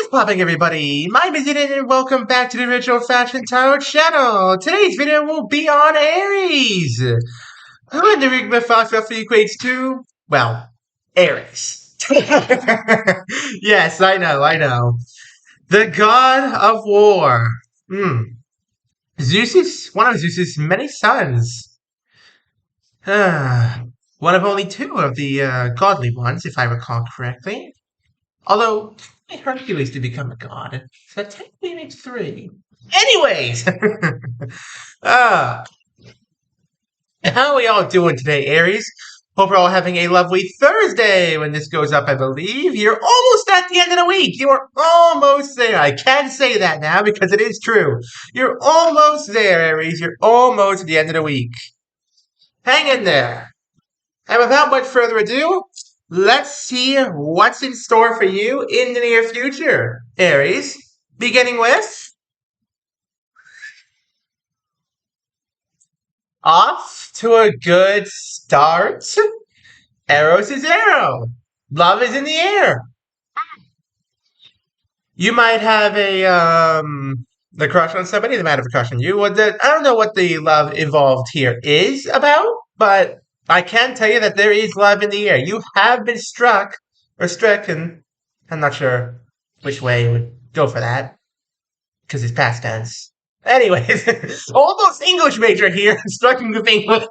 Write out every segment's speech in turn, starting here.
What's popping, everybody? My name is Eden, and welcome back to the Original Fashion Tarot channel. Today's video will be on Aries. Who in the Greek mythology equates to, well, Aries. Yes, I know. The god of war. Hmm. Zeus is one of Zeus's many sons. One of only two of the godly ones, if I recall correctly. Although, Hercules to become a god, so that technically makes three. Anyways, uh, how are we all doing today, Aries? Hope we're all having a lovely Thursday when this goes up, I believe. You're almost at the end of the week. You are almost there. I can say that now because it is true. You're almost there, Aries. You're almost at the end of the week. Hang in there. And without much further ado, let's see what's in store for you in the near future, Aries. Beginning with off to a good start. Eros is arrow. Love is in the air. You might have a crush on somebody. They might have a crush on you. I don't know what the love involved here is about, but I can tell you that there is love in the air. You have been struck or stricken. I'm not sure which way you would go for that because it's past tense. Anyways, almost English major here, struggling with English.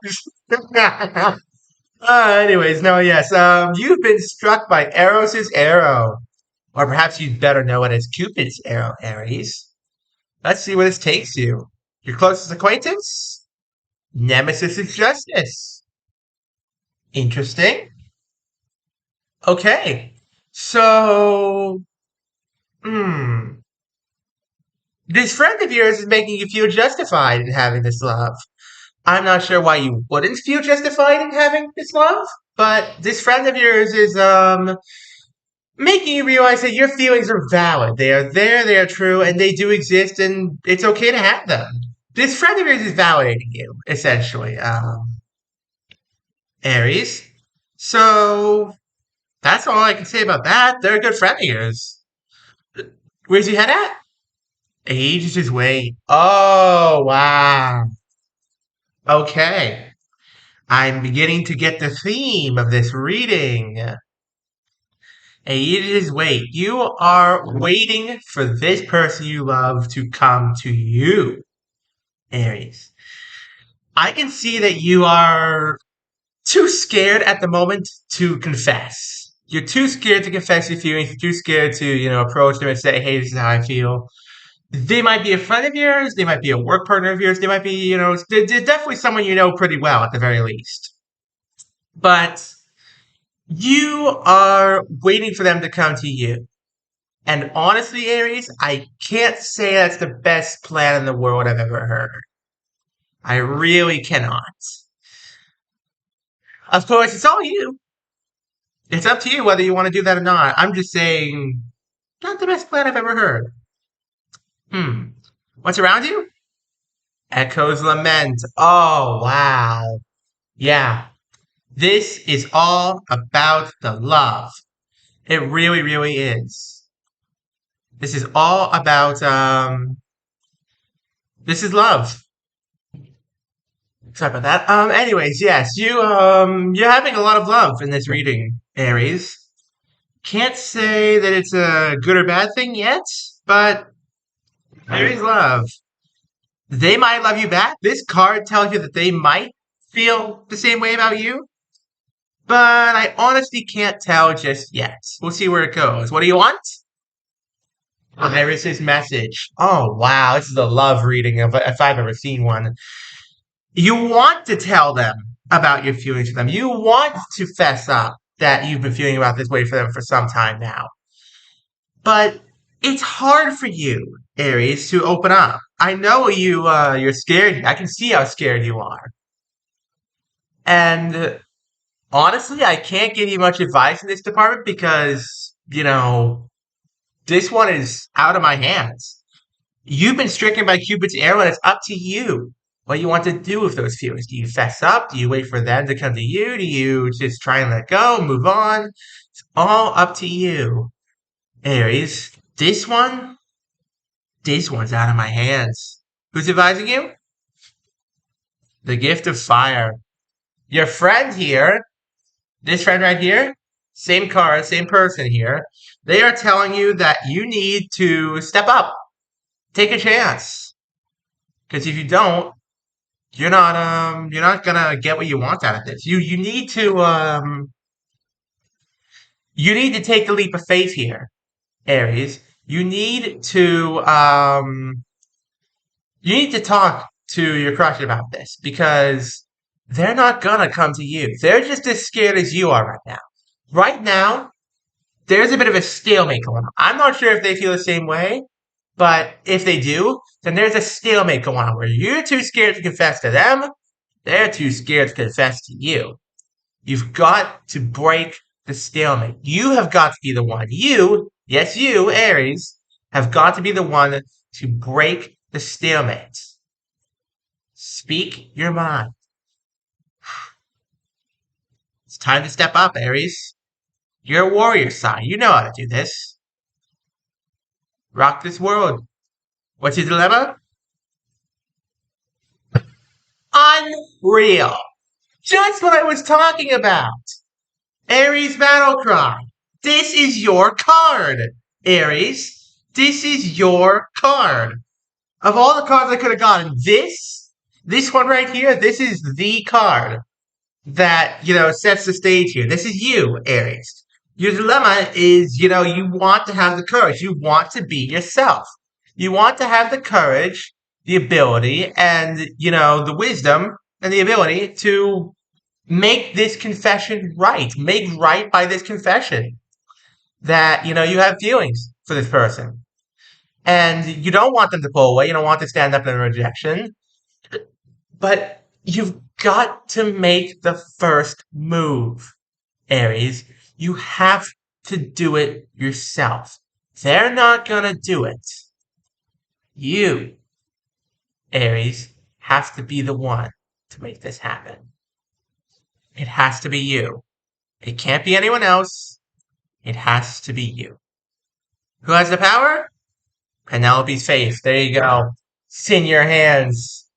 Anyways, no, yes. You've been struck by Eros's arrow. Or perhaps you'd better know it as Cupid's arrow, Aries. Let's see where this takes you. Your closest acquaintance? Nemesis is justice. Interesting. Okay. So, hmm. This friend of yours is making you feel justified in having this love. I'm not sure why you wouldn't feel justified in having this love, but this friend of yours is making you realize that your feelings are valid. They are there, they are true, and they do exist, and it's okay to have them. This friend of yours is validating you, essentially, Aries. So that's all I can say about that. They're a good friend of yours. Where's your head at? Age is weight. Oh, wow. Okay. I'm beginning to get the theme of this reading. Age is wait. You are waiting for this person you love to come to you, Aries. I can see that you are too scared at the moment to confess. You're too scared to confess your feelings. You're too scared to, approach them and say, hey, this is how I feel. They might be a friend of yours. They might be a work partner of yours. They might be, they're definitely someone you know pretty well at the very least. But you are waiting for them to come to you. And honestly, Aries, I can't say that's the best plan in the world I've ever heard. I really cannot. Of course, it's all you. It's up to you whether you want to do that or not. I'm just saying, not the best plan I've ever heard. What's around you? Echoes lament. Oh, wow. Yeah. This is all about the love. It really, really is. This is all about, this is love. Sorry about that. Anyways, yes, you're having a lot of love in this reading, Aries. Can't say that it's a good or bad thing yet, but there is love. They might love you back. This card tells you that they might feel the same way about you, but I honestly can't tell just yet. We'll see where it goes. What do you want? Iris's message. Oh, wow, this is a love reading if I've ever seen one. You want to tell them about your feelings for them. You want to fess up that you've been feeling about this way for them for some time now. But it's hard for you, Aries, to open up. I know you're scared. I can see how scared you are. And honestly, I can't give you much advice in this department because, this one is out of my hands. You've been stricken by Cupid's arrow, and it's up to you what you want to do with those feelings. Do you fess up? Do you wait for them to come to you? Do you just try and let go, move on? It's all up to you, Aries. This one, this one's out of my hands. Who's advising you? The gift of fire. Your friend here, this friend right here, same card, same person here. They are telling you that you need to step up, take a chance. Because if you don't, you're not gonna get what you want out of this. You need to take the leap of faith here, Aries. You need to talk to your crush about this because they're not gonna come to you. They're just as scared as you are right now. Right now, there's a bit of a stalemate going on. I'm not sure if they feel the same way, but if they do, then there's a stalemate going on where you're too scared to confess to them, they're too scared to confess to you. You've got to break the stalemate. You have got to be the one. You, yes, you, Aries, have got to be the one to break the stalemate. Speak your mind. It's time to step up, Aries. You're a warrior sign. You know how to do this. Rock this world. What's your dilemma? Unreal. Just what I was talking about. Aries battle cry. This is your card, Aries. This is your card. Of all the cards I could have gotten, this one right here, this is the card that, sets the stage here. This is you, Aries. Your dilemma is, you want to have the courage. You want to be yourself. You want to have the courage, the ability, and, the wisdom and the ability to make this confession right. Make right by this confession that, you have feelings for this person. And you don't want them to pull away. You don't want to stand up in rejection. But you've got to make the first move, Aries. You have to do it yourself. They're not gonna do it. You, Aries, have to be the one to make this happen. It has to be you. It can't be anyone else. It has to be you. Who has the power? Penelope's faith. There you go. It's in your hands,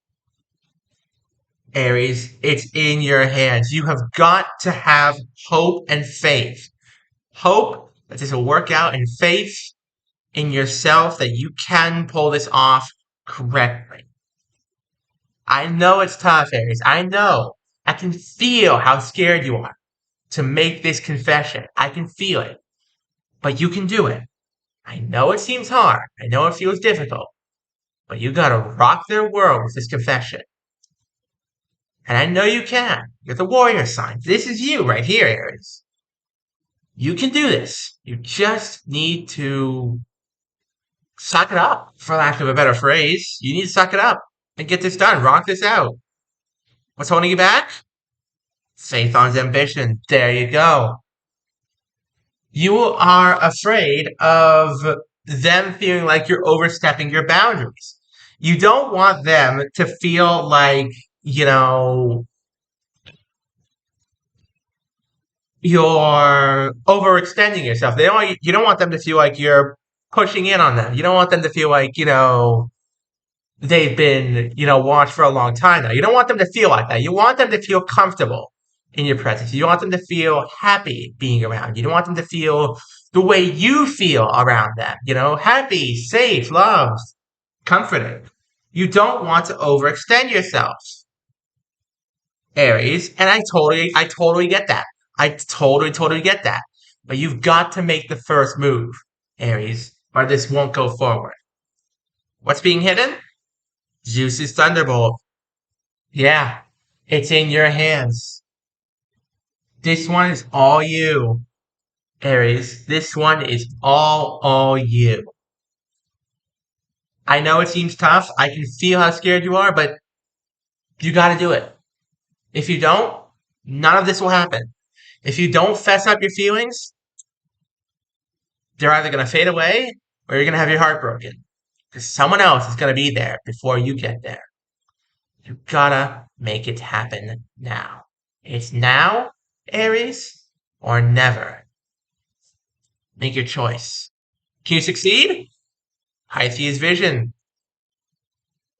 Aries. It's in your hands. You have got to have hope and faith. Hope that this will work out and faith in yourself that you can pull this off correctly. I know it's tough, Aries. I know. I can feel how scared you are to make this confession. I can feel it. But you can do it. I know it seems hard. I know it feels difficult. But you gotta rock their world with this confession. And I know you can. You're the warrior sign. This is you right here, Aries. You can do this. You just need to suck it up, for lack of a better phrase. You need to suck it up and get this done. Rock this out. What's holding you back? Faith on ambition. There you go. You are afraid of them feeling like you're overstepping your boundaries. You don't want them to feel like, you're overextending yourself. You don't want them to feel like you're pushing in on them. You don't want them to feel like, they've been, watched for a long time now. You don't want them to feel like that. You want them to feel comfortable in your presence. You want them to feel happy being around you. You don't want them to feel the way you feel around them, happy, safe, loved, comforted. You don't want to overextend yourself, Aries, and I totally get that. I totally get that. But you've got to make the first move, Aries, or this won't go forward. What's being hidden? Zeus's Thunderbolt. Yeah, it's in your hands. This one is all you, Aries. This one is all you. I know it seems tough. I can feel how scared you are, but you gotta do it. If you don't, none of this will happen. If you don't fess up your feelings, they're either gonna fade away or you're gonna have your heart broken. Because someone else is gonna be there before you get there. You gotta make it happen now. It's now, Aries, or never. Make your choice. Can you succeed? Pisces vision.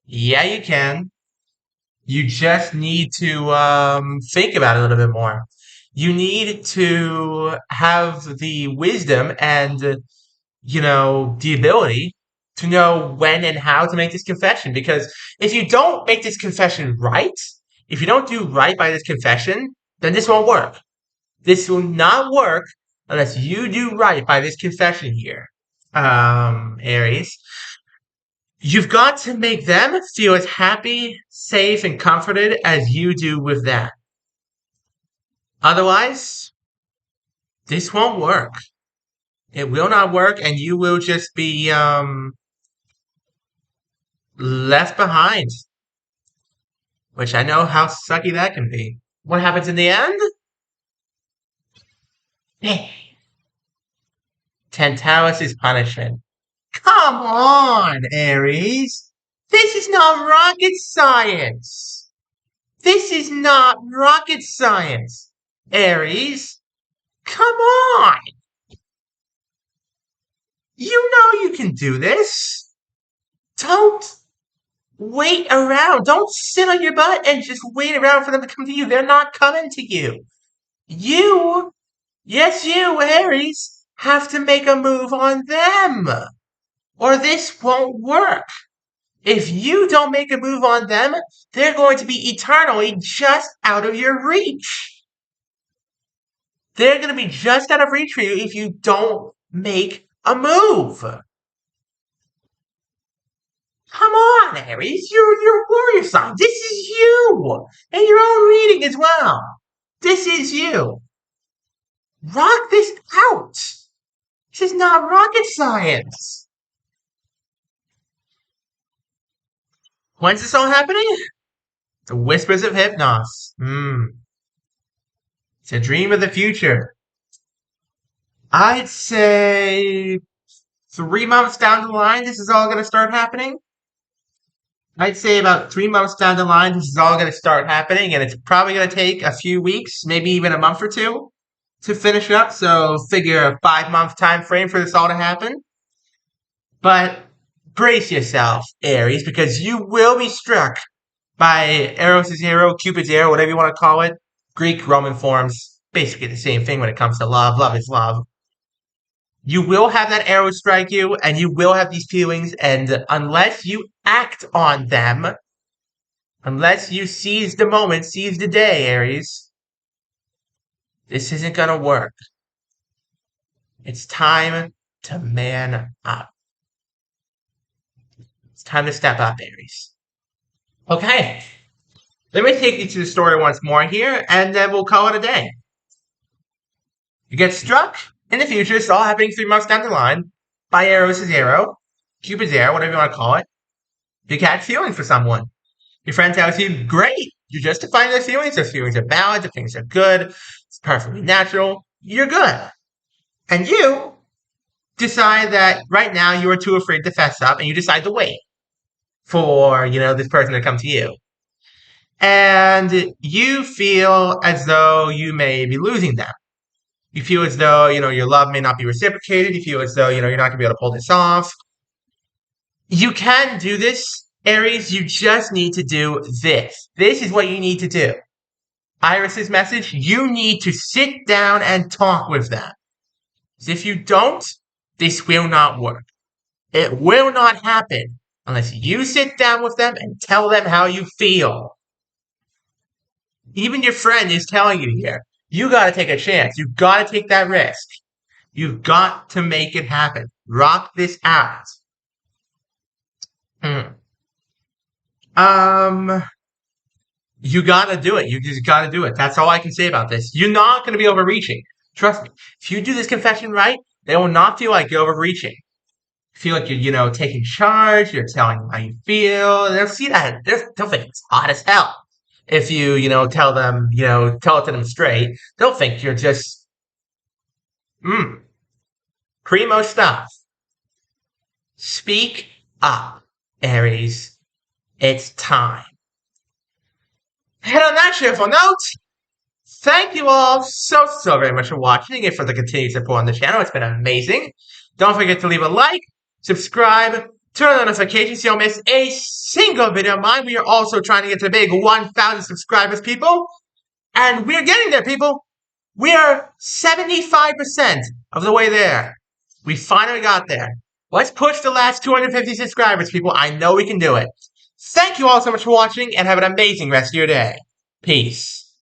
Yeah, you can. You just need to think about it a little bit more. You need to have the wisdom and the ability to know when and how to make this confession. Because if you don't make this confession right, if you don't do right by this confession, then this won't work. This will not work unless you do right by this confession here, Aries. You've got to make them feel as happy, safe, and comforted as you do with that. Otherwise, this won't work. It will not work, and you will just be left behind, which I know how sucky that can be. What happens in the end? Tantalus' punishment. Come on, Aries. This is not rocket science. This is not rocket science, Aries. Come on. You know you can do this. Don't wait around. Don't sit on your butt and just wait around for them to come to you. They're not coming to you. You, yes, you, Aries, have to make a move on them. Or this won't work. If you don't make a move on them, they're going to be eternally just out of your reach. They're going to be just out of reach for you if you don't make a move. Come on, Aries. You're a warrior sign. This is you. And your own reading as well. This is you. Rock this out. This is not rocket science. When's this all happening? The Whispers of Hypnos. It's a dream of the future. I'd say 3 months down the line, this is all going to start happening. I'd say about 3 months down the line, this is all going to start happening, and it's probably going to take a few weeks, maybe even a month or two to finish up. So figure a 5-month time frame for this all to happen. But brace yourself, Aries, because you will be struck by Eros' arrow, Cupid's arrow, whatever you want to call it. Greek, Roman forms, basically the same thing when it comes to love. Love is love. You will have that arrow strike you, and you will have these feelings, and unless you act on them, unless you seize the moment, seize the day, Aries, this isn't gonna work. It's time to man up. It's time to step up, Aries. Okay, let me take you to the story once more here, and then we'll call it a day. You get struck in the future, it's all happening 3 months down the line, by Eros' arrow, Cupid's arrow, whatever you want to call it. You catch feelings for someone. Your friend tells you, great, you're justifying those feelings. Those feelings are valid, the feelings are good, it's perfectly natural, you're good. And you decide that right now you are too afraid to fess up, and you decide to wait for, this person to come to you. And you feel as though you may be losing them. You feel as though, your love may not be reciprocated. You feel as though, you're not going to be able to pull this off. You can do this, Aries. You just need to do this. This is what you need to do. Iris's message, you need to sit down and talk with them. Because if you don't, this will not work. It will not happen unless you sit down with them and tell them how you feel. Even your friend is telling you here, you gotta take a chance. You gotta take that risk. You've got to make it happen. Rock this out. You gotta do it. You just gotta do it. That's all I can say about this. You're not gonna be overreaching. Trust me. If you do this confession right, they will not feel like you're overreaching. Feel like you're, taking charge. You're telling them how you feel. They'll see that. They'll think it's hot as hell. If you, tell them, tell it to them straight, they'll think you're just, primo stuff. Speak up, Aries. It's time. And on that cheerful note, thank you all so very much for watching and for the continued support on the channel. It's been amazing. Don't forget to leave a like, subscribe, turn on notifications so you don't miss a single video of mine. We are also trying to get to the big 1,000 subscribers, people. And we're getting there, people. We are 75% of the way there. We finally got there. Let's push the last 250 subscribers, people. I know we can do it. Thank you all so much for watching, and have an amazing rest of your day. Peace.